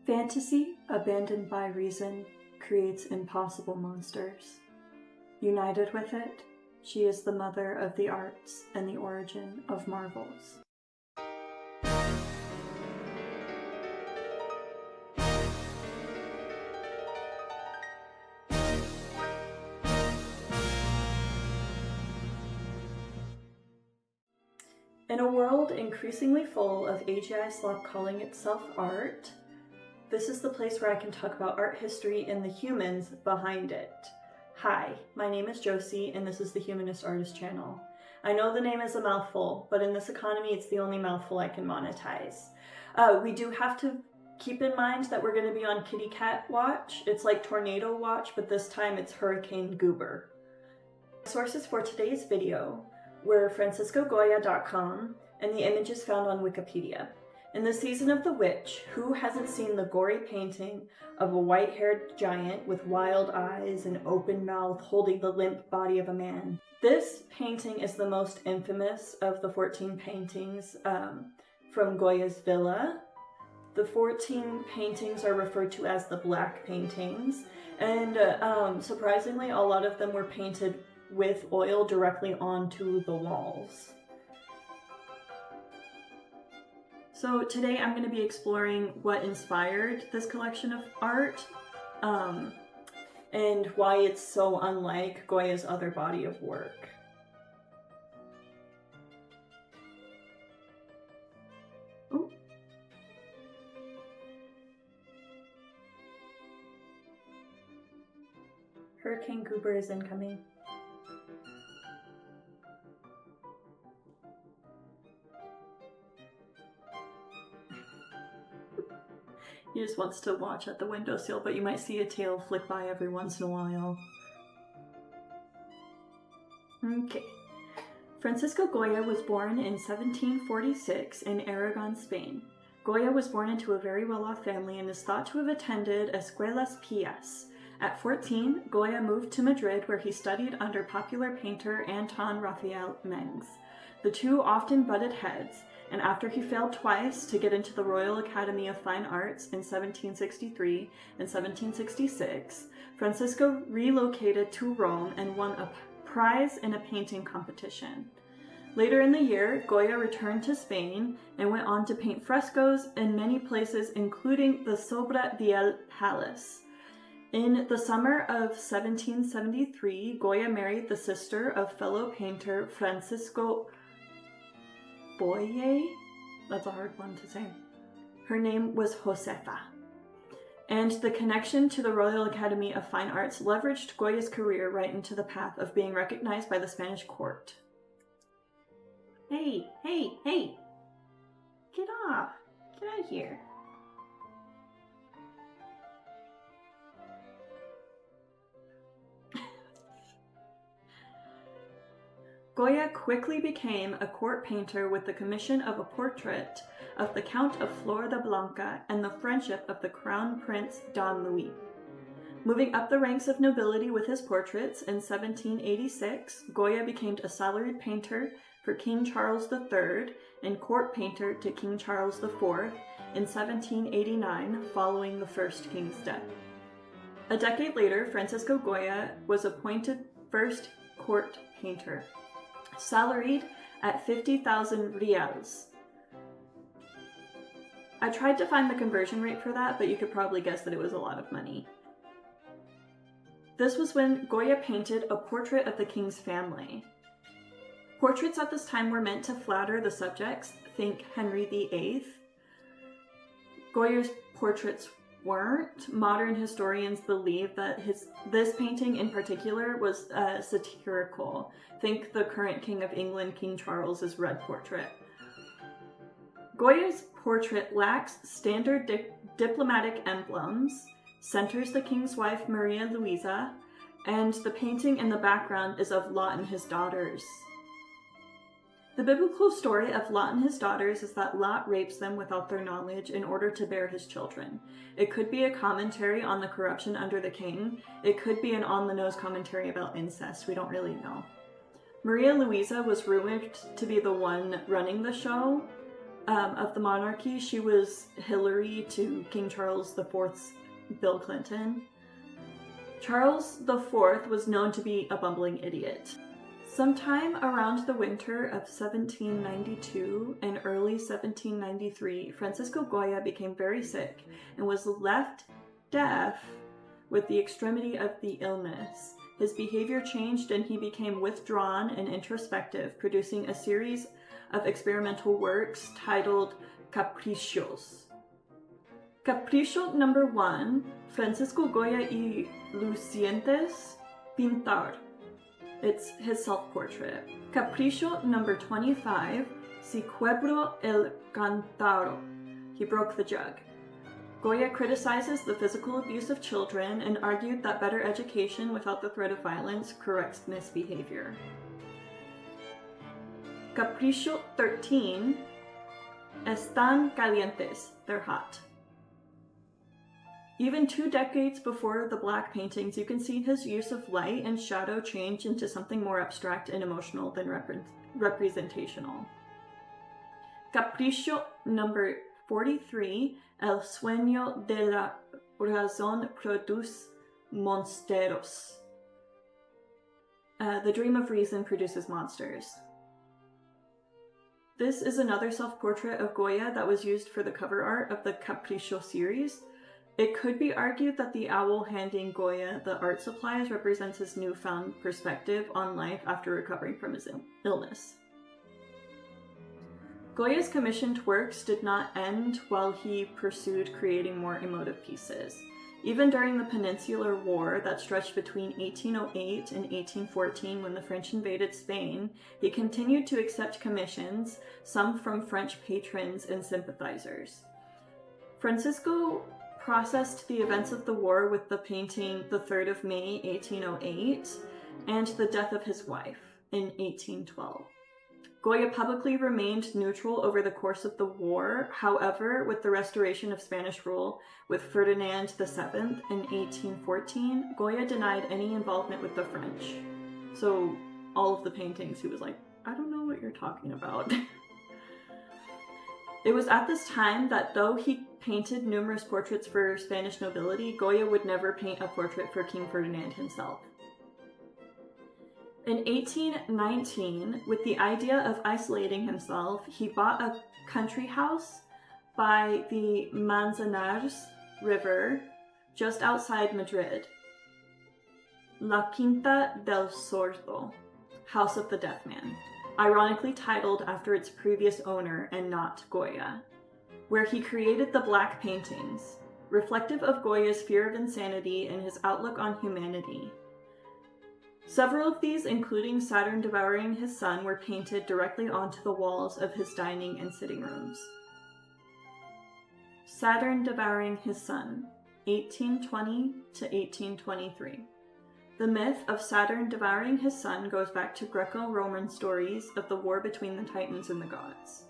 Fantasy, abandoned by reason, creates impossible monsters. United with it, she is the mother of the arts and the origin of marvels. In a world increasingly full of AGI slop calling itself art, this is the place where I can talk about art history and the humans behind it. Hi, my name is Josie, and this is the Humanist Artist channel. I know the name is a mouthful, but in this economy, it's the only mouthful I can monetize. We do have to keep in mind that we're going to be on kitty cat watch. It's like tornado watch, but this time it's Hurricane Goober. Sources for today's video were franciscogoya.com and the images found on Wikipedia. In the season of the witch, who hasn't seen the gory painting of a white-haired giant with wild eyes and open mouth holding the limp body of a man? This painting is the most infamous of the 14 paintings from Goya's villa. The 14 paintings are referred to as the Black Paintings, and surprisingly, a lot of them were painted with oil directly onto the walls. So today I'm going to be exploring what inspired this collection of art, and why it's so unlike Goya's other body of work. Ooh. Hurricane Goober is incoming. He just wants to watch at the windowsill, but you might see a tail flick by every once in a while. Okay. Francisco Goya was born in 1746 in Aragon, Spain. Goya was born into a very well-off family and is thought to have attended Escuelas Pias. At 14, Goya moved to Madrid, where he studied under popular painter Anton Raphael Mengs. The two often butted heads, and after he failed twice to get into the Royal Academy of Fine Arts in 1763 and 1766, Francisco relocated to Rome and won a prize in a painting competition. Later in the year, Goya returned to Spain and went on to paint frescoes in many places, including the Sobra del Palace. In the summer of 1773, Goya married the sister of fellow painter Francisco Goya? That's a hard one to say. Her name was Josefa. And the connection to the Royal Academy of Fine Arts leveraged Goya's career right into the path of being recognized by the Spanish court. Hey, hey, hey! Get off! Get out of here! Goya quickly became a court painter with the commission of a portrait of the Count of Floridablanca and the friendship of the Crown Prince Don Louis. Moving up the ranks of nobility with his portraits, in 1786, Goya became a salaried painter for King Charles III and court painter to King Charles IV in 1789, following the first king's death. A decade later, Francisco Goya was appointed first court painter, salaried at 50,000 reals. I tried to find the conversion rate for that, but you could probably guess that it was a lot of money. This was when Goya painted a portrait of the king's family. Portraits at this time were meant to flatter the subjects, think Henry VIII. Goya's portraits weren't. Modern historians believe that this painting in particular was satirical. Think the current King of England, King Charles's red portrait. Goya's portrait lacks standard diplomatic emblems, centers the king's wife Maria Luisa, and the painting in the background is of Lot and his daughters. The biblical story of Lot and his daughters is that Lot rapes them without their knowledge in order to bear his children. It could be a commentary on the corruption under the king. It could be an on-the-nose commentary about incest. We don't really know. Maria Luisa was rumored to be the one running the show, of the monarchy. She was Hillary to King Charles IV's Bill Clinton. Charles IV was known to be a bumbling idiot. Sometime around the winter of 1792 and early 1793, Francisco Goya became very sick and was left deaf with the extremity of the illness. His behavior changed and he became withdrawn and introspective, producing a series of experimental works titled Caprichos. Capricho number 1, Francisco Goya y Lucientes Pintar. It's his self-portrait. Capricho number 25, Si quebró el cántaro. He broke the jug. Goya criticizes the physical abuse of children and argued that better education without the threat of violence corrects misbehavior. Capricho 13, Están calientes. They're hot. Even 2 decades before the black paintings, you can see his use of light and shadow change into something more abstract and emotional than representational. Capricho number 43, El sueño de la razón produce monsteros. The dream of reason produces monsters. This is another self-portrait of Goya that was used for the cover art of the Capricho series. It could be argued that the owl handing Goya the art supplies represents his newfound perspective on life after recovering from his illness. Goya's commissioned works did not end while he pursued creating more emotive pieces. Even during the Peninsular War that stretched between 1808 and 1814 when the French invaded Spain, he continued to accept commissions, some from French patrons and sympathizers. Francisco processed the events of the war with the painting The 3rd of May, 1808, and the death of his wife in 1812. Goya publicly remained neutral over the course of the war. However, with the restoration of Spanish rule with Ferdinand VII in 1814, Goya denied any involvement with the French. So all of the paintings, he was like, I don't know what you're talking about. It was at this time that though he painted numerous portraits for Spanish nobility, Goya would never paint a portrait for King Ferdinand himself. In 1819, with the idea of isolating himself, he bought a country house by the Manzanares River just outside Madrid, La Quinta del Sordo, House of the Deaf Man, ironically titled after its previous owner and not Goya, where he created the black paintings, reflective of Goya's fear of insanity and his outlook on humanity. Several of these, including Saturn devouring his son, were painted directly onto the walls of his dining and sitting rooms. Saturn devouring his son, 1820 to 1823. The myth of Saturn devouring his son goes back to Greco-Roman stories of the war between the Titans and the gods.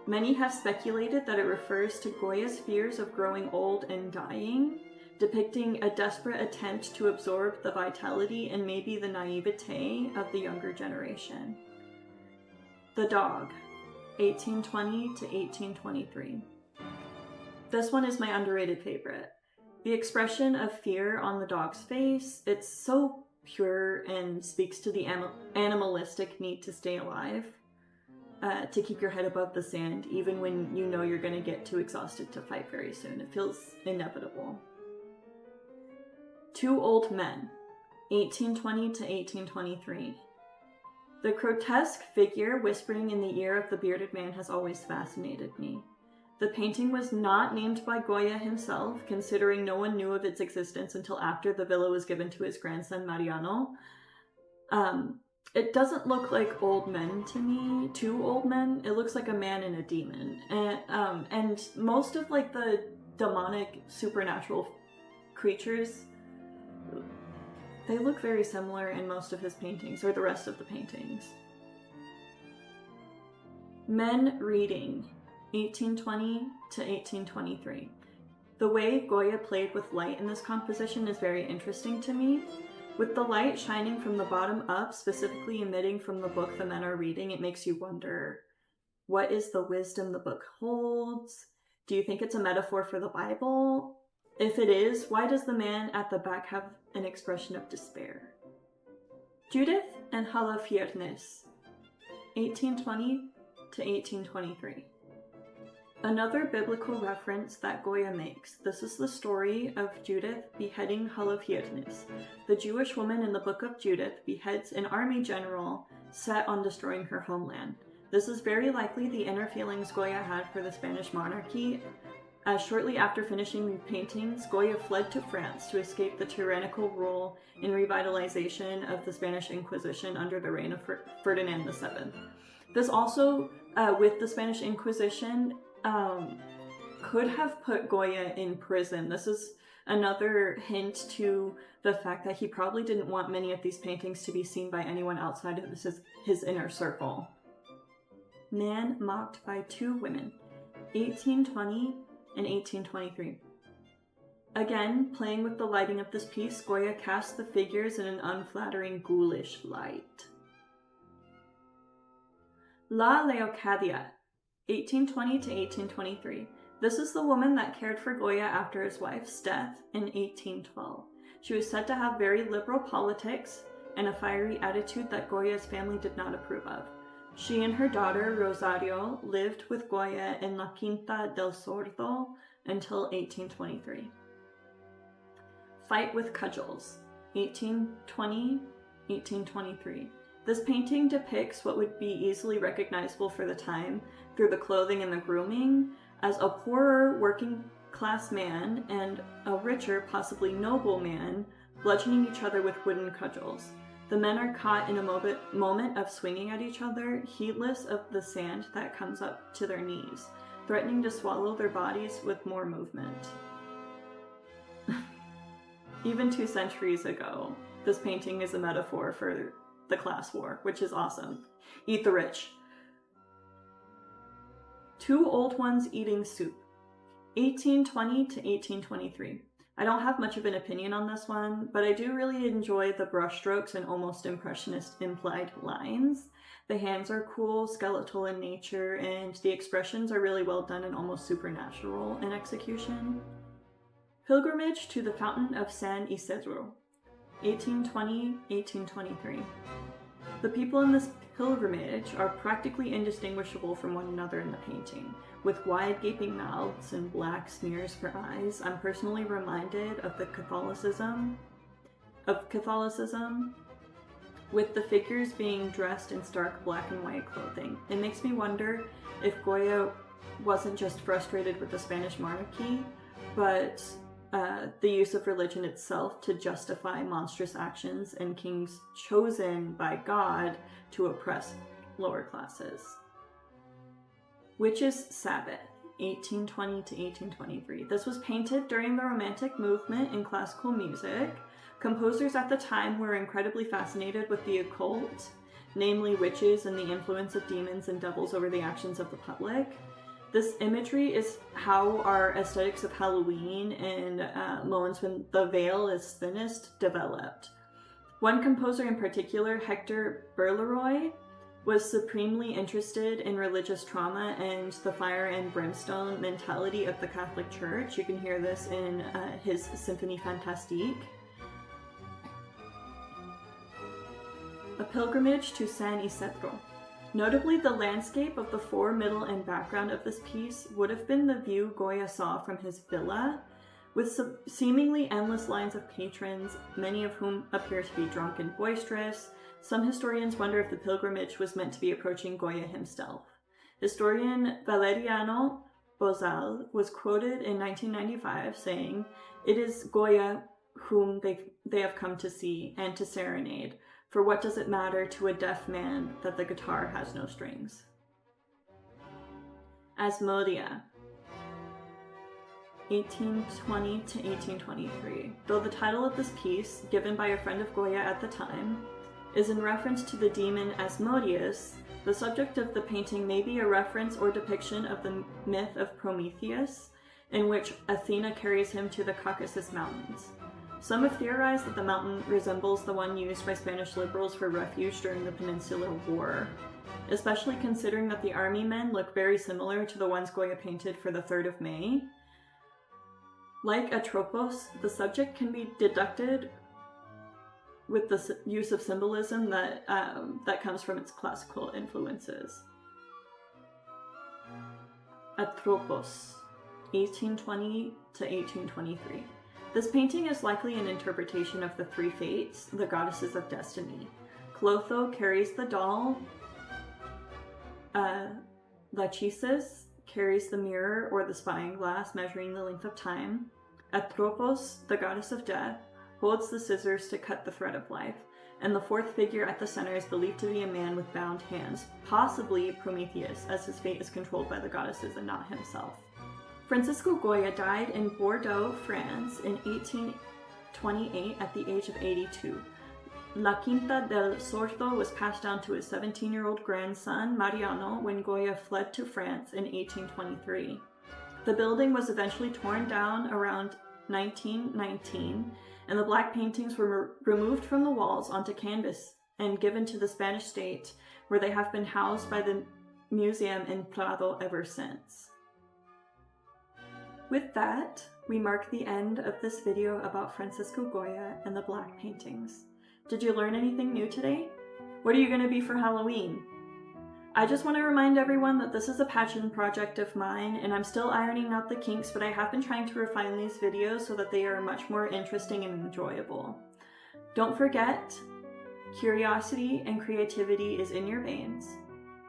Many have speculated that it refers to Goya's fears of growing old and dying, depicting a desperate attempt to absorb the vitality and maybe the naivete of the younger generation. The Dog, 1820 to 1823. This one is my underrated favorite. The expression of fear on the dog's face, it's so pure and speaks to the animalistic need to stay alive, to keep your head above the sand, even when you know you're going to get too exhausted to fight very soon. It feels inevitable. Two Old Men, 1820 to 1823. The grotesque figure whispering in the ear of the bearded man has always fascinated me. The painting was not named by Goya himself, considering no one knew of its existence until after the villa was given to his grandson Mariano. It doesn't look like old men to me, two old men. It looks like a man and a demon. And most of like the demonic supernatural creatures, they look very similar in most of his paintings, or the rest of the paintings. Men Reading, 1820 to 1823. The way Goya played with light in this composition is very interesting to me. With the light shining from the bottom up, specifically emitting from the book the men are reading, it makes you wonder, What is the wisdom the book holds? Do you think it's a metaphor for the Bible? If it is, why does the man at the back have an expression of despair? Judith and Holofernes, 1820 to 1823. Another biblical reference that Goya makes. This is the story of Judith beheading Holofernes. The Jewish woman in the book of Judith beheads an army general set on destroying her homeland. This is very likely the inner feelings Goya had for the Spanish monarchy, as shortly after finishing the paintings, Goya fled to France to escape the tyrannical rule and revitalization of the Spanish Inquisition under the reign of Ferdinand VII. This also, with the Spanish Inquisition, could have put Goya in prison. This is another hint to the fact that he probably didn't want many of these paintings to be seen by anyone outside of his inner circle. Man mocked by two women, 1820 and 1823. Again, playing with the lighting of this piece, Goya casts the figures in an unflattering, ghoulish light. La Leocadia, 1820 to 1823. This is the woman that cared for Goya after his wife's death in 1812. She was said to have very liberal politics and a fiery attitude that Goya's family did not approve of. She and her daughter, Rosario, lived with Goya in La Quinta del Sordo until 1823. Fight with Cudgels, 1820-1823. This painting depicts what would be easily recognizable for the time through the clothing and the grooming as a poorer working-class man and a richer, possibly noble man, bludgeoning each other with wooden cudgels. The men are caught in a moment of swinging at each other, heedless of the sand that comes up to their knees, threatening to swallow their bodies with more movement. Even 2 centuries ago, this painting is a metaphor for the class war, which is awesome. Eat the rich. 2 old ones eating soup, 1820 to 1823. I don't have much of an opinion on this one, but I do really enjoy the brushstrokes and almost impressionist implied lines. The hands are cool, skeletal in nature, and the expressions are really well done and almost supernatural in execution. Pilgrimage to the Fountain of San Isidro, 1820-1823. The people in this pilgrimage are practically indistinguishable from one another in the painting. With wide gaping mouths and black smears for eyes, I'm personally reminded of Catholicism, with the figures being dressed in stark black and white clothing. It makes me wonder if Goya wasn't just frustrated with the Spanish monarchy, but the use of religion itself to justify monstrous actions and kings chosen by God to oppress lower classes. Witches' Sabbath, 1820 to 1823. This was painted during the Romantic movement in classical music. Composers at the time were incredibly fascinated with the occult, namely witches and the influence of demons and devils over the actions of the public. This imagery is how our aesthetics of Halloween and moments when the veil is thinnest developed. One composer in particular, Hector Berleroy, was supremely interested in religious trauma and the fire and brimstone mentality of the Catholic Church. You can hear this in his Symphonie Fantastique. A Pilgrimage to San Isidro. Notably, the landscape of the fore, middle, and background of this piece would have been the view Goya saw from his villa, with seemingly endless lines of patrons, many of whom appear to be drunk and boisterous. Some historians wonder if the pilgrimage was meant to be approaching Goya himself. Historian Valeriano Bozal was quoted in 1995 saying, "It is Goya whom they have come to see and to serenade. For what does it matter to a deaf man that the guitar has no strings?" Asmodia, 1820 to 1823. Though the title of this piece, given by a friend of Goya at the time, is in reference to the demon Asmodeus, the subject of the painting may be a reference or depiction of the myth of Prometheus, in which Athena carries him to the Caucasus Mountains. Some have theorized that the mountain resembles the one used by Spanish liberals for refuge during the Peninsular War. especially considering that the army men look very similar to the ones Goya painted for the 3rd of May. Like Atropos, the subject can be deducted with the use of symbolism that comes from its classical influences. Atropos, 1820 to 1823. This painting is likely an interpretation of the 3 fates, the goddesses of destiny. Clotho carries the doll, Lachesis carries the mirror or the spying glass measuring the length of time. Atropos, the goddess of death, holds the scissors to cut the thread of life, and the 4th figure at the center is believed to be a man with bound hands, possibly Prometheus, as his fate is controlled by the goddesses and not himself. Francisco Goya died in Bordeaux, France in 1828 at the age of 82. La Quinta del Sordo was passed down to his 17-year-old grandson, Mariano, when Goya fled to France in 1823. The building was eventually torn down around 1919, and the black paintings were removed from the walls onto canvas and given to the Spanish state, where they have been housed by the museum in Prado ever since. With that, we mark the end of this video about Francisco Goya and the black paintings. Did you learn anything new today? What are you going to be for Halloween? I just want to remind everyone that this is a passion project of mine, and I'm still ironing out the kinks, but I have been trying to refine these videos so that they are much more interesting and enjoyable. Don't forget, curiosity and creativity is in your veins.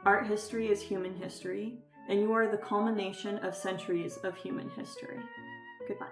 Art history is human history, and you are the culmination of centuries of human history. Goodbye.